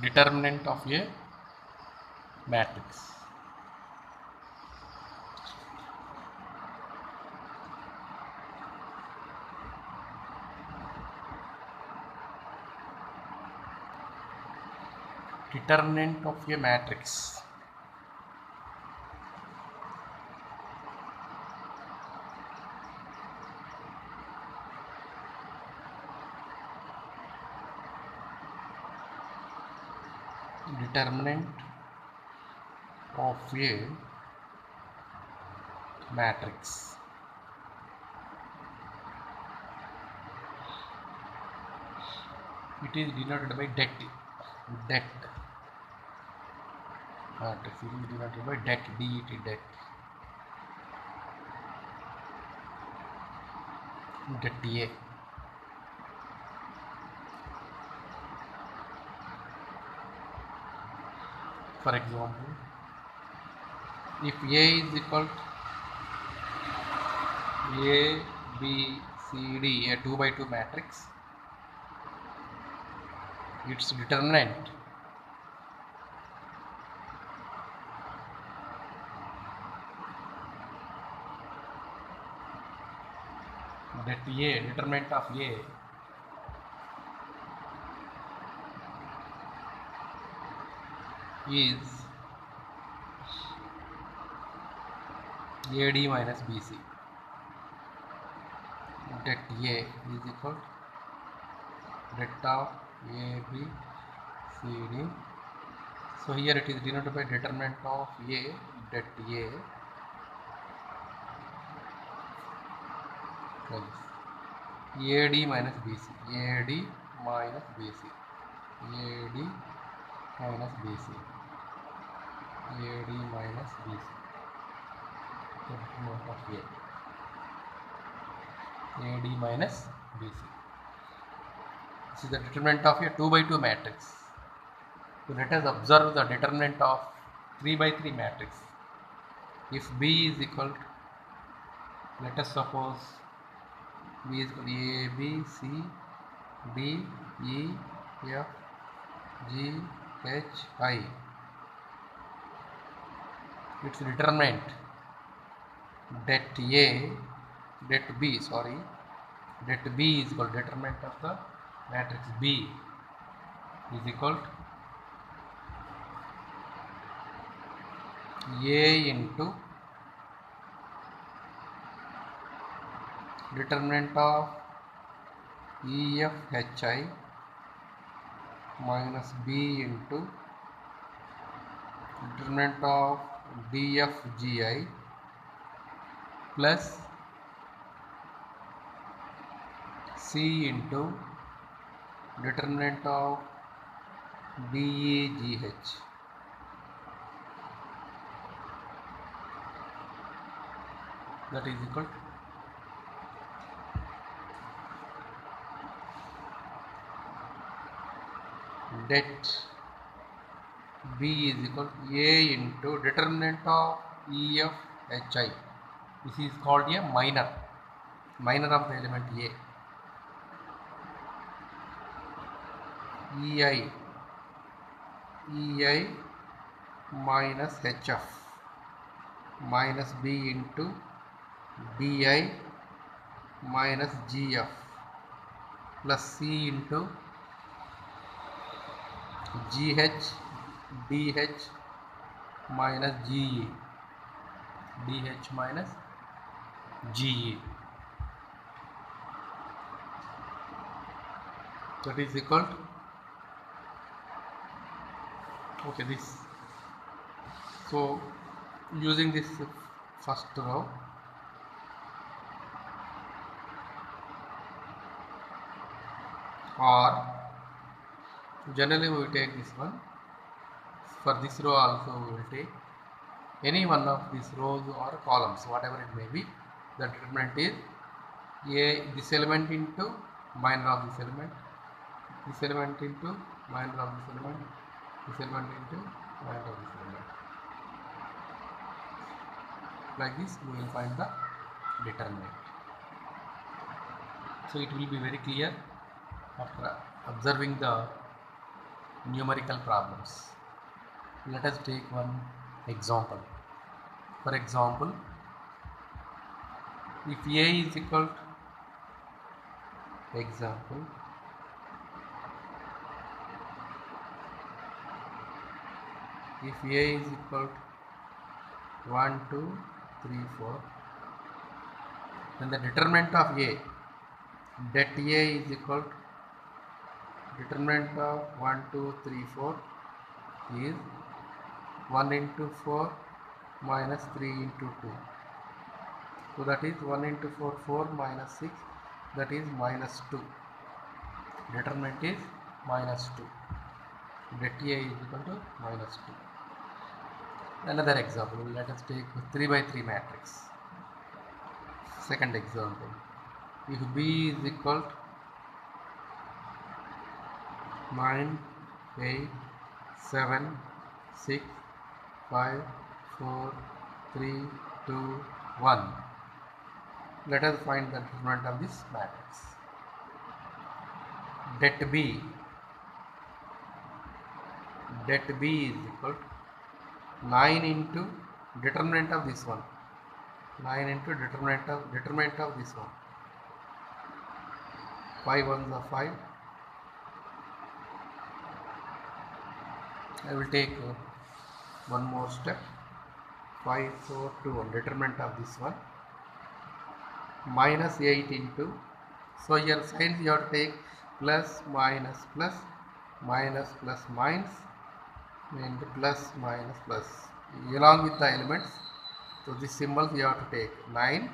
determinant of a matrix. Determinant of a matrix. Determinant of a matrix. It is denoted by det. Det. Matrix. It is denoted by det. Det. Det. Det A. For example, if A is equal to A, B, C, D, a 2 by 2 matrix, its determinant that A, determinant of A is AD minus BC. Det A is equal to det of AB, CD. So here it is denoted by determinant of A, det A AD minus BC, AD minus BC, AD minus BC, AD minus BC, determinant of A, AD minus BC. This is the determinant of a 2 by 2 matrix. So let us observe the determinant of 3 by 3 matrix. If B is equal to, let us suppose B is equal to A, B, C, D, E, F, G, H, I. Its determinant det A, det B, sorry, det B is equal to determinant of the matrix B is equal to A into determinant of EFHI minus B into determinant of DFGI plus C into determinant of DEGH. That is equal to det B is equal to A into determinant of EFHI. This is called a minor of the element A. EI minus HF minus B into DI minus GF plus C into GH DH minus GE, DH minus GE. That is equal to, okay, this. So using this first row, or generally we will take this one. For this row also we will take any one of these rows or columns, whatever it may be. The determinant is A, this element into minor of this element, this element into minor of this element, this element into minor of this element. Like this we will find the determinant. So it will be very clear after observing the numerical problems. Let us take one example. For example, if A is equal to example, if A is equal to 1, 2, 3, 4, then the determinant of A, det A is equal to determinant of 1, 2, 3, 4 is 1 into 4 minus 3 into 2. So that is 1 into 4, 4 minus 6, that is minus 2. Determinant is minus 2. Det A is equal to minus 2. Another example, let us take 3 by 3 matrix. Second example, if B is equal to 9, 8, 7, 6, 5, 4, 3, 2, 1. Let us find the determinant of this matrix. Det B is equal to 9 into determinant of this one. 9 into determinant of this one. 5 ones are 5. I will take one more step. 5, 4, 2, 1. Determinant of this one. Minus 8 into. So here signs you have to take plus, minus, plus, minus, plus, minus, and plus, minus, plus. Along with the elements. So this symbol you have to take 9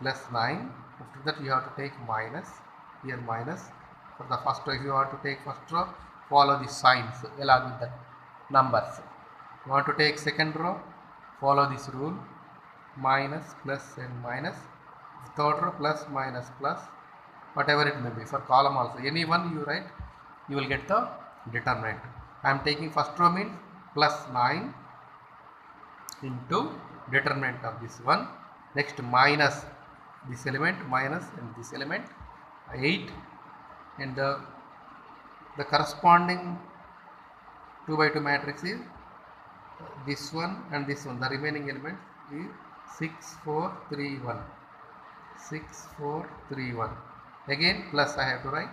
plus 9. After that you have to take minus. Here minus. For the first row, if you want to take first row, follow the signs along with the numbers. You want to take second row, follow this rule, minus, plus and minus. Third row, plus, minus, plus, whatever it may be. For column also, any one you write, you will get the determinant. I am taking first row means plus 9 into determinant of this one. Next minus this element, minus and this element 8, and the corresponding 2 by 2 matrix is this one and this one. The remaining element is 6, 4, 3, 1. 6, 4, 3, 1. Again plus I have to write.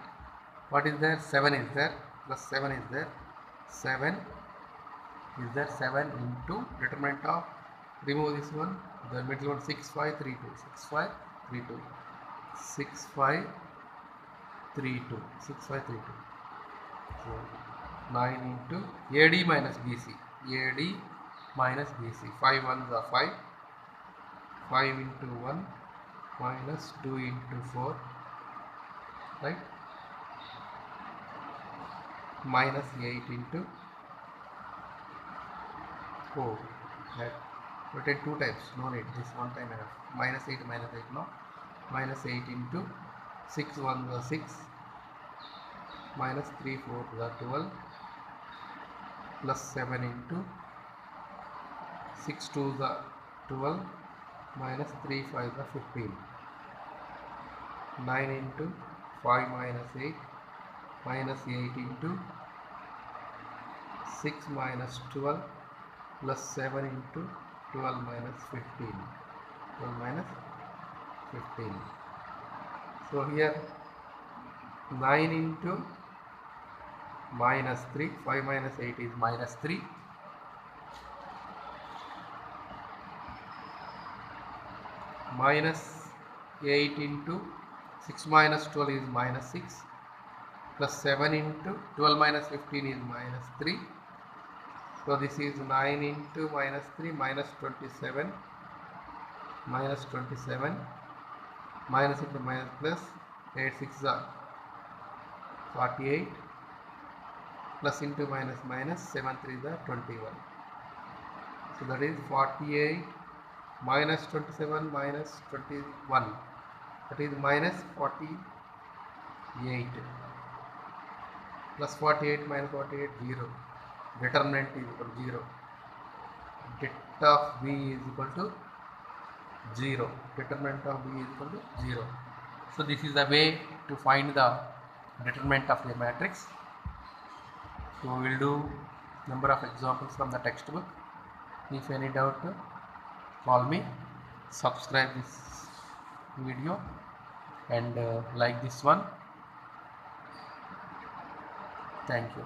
What is there? 7 is there. Plus 7 is there. 7 is there. 7 into determinant of, remove this one, the middle one, 6, 5, 3, 2. 6, 5, 3, 2. 6, 5, 3, 2. 6, 5, 3, 2. So 9 into AD minus BC. AD minus BC. 5 ones are 5. 5 into 1 minus 2 into 4. Right? Minus 8 into 4. That written 2 times. No need. This one time enough. Minus 8, no. Minus 8 into 6 1 is 6. Minus 3 4 is 12. Plus 7 into 6 2 is 12. Minus 3 5 is 15. 9 into 5 minus 8. Minus 8 into 6 minus 12 plus 7 into 12 minus 15. 12 minus 15. So here 9 into minus 3. 5 minus 8 is minus 3. Minus 8 into 6 minus 12 is minus 6. Plus 7 into 12 minus 15 is minus 3. So this is 9 into minus 3 minus 27. Minus 27. Minus into minus plus. 8 6 is 48. Plus into minus minus 7 3 is 21. So that is 48 minus 27 minus 21. That is minus 48. Plus 48 minus 48, 0. Determinant is equal to 0. Det of B is equal to 0. Determinant of B is equal to 0. So this is the way to find the determinant of a matrix. So we will do number of examples from the textbook. If any doubt, call me. Subscribe this video and like this one. Thank you.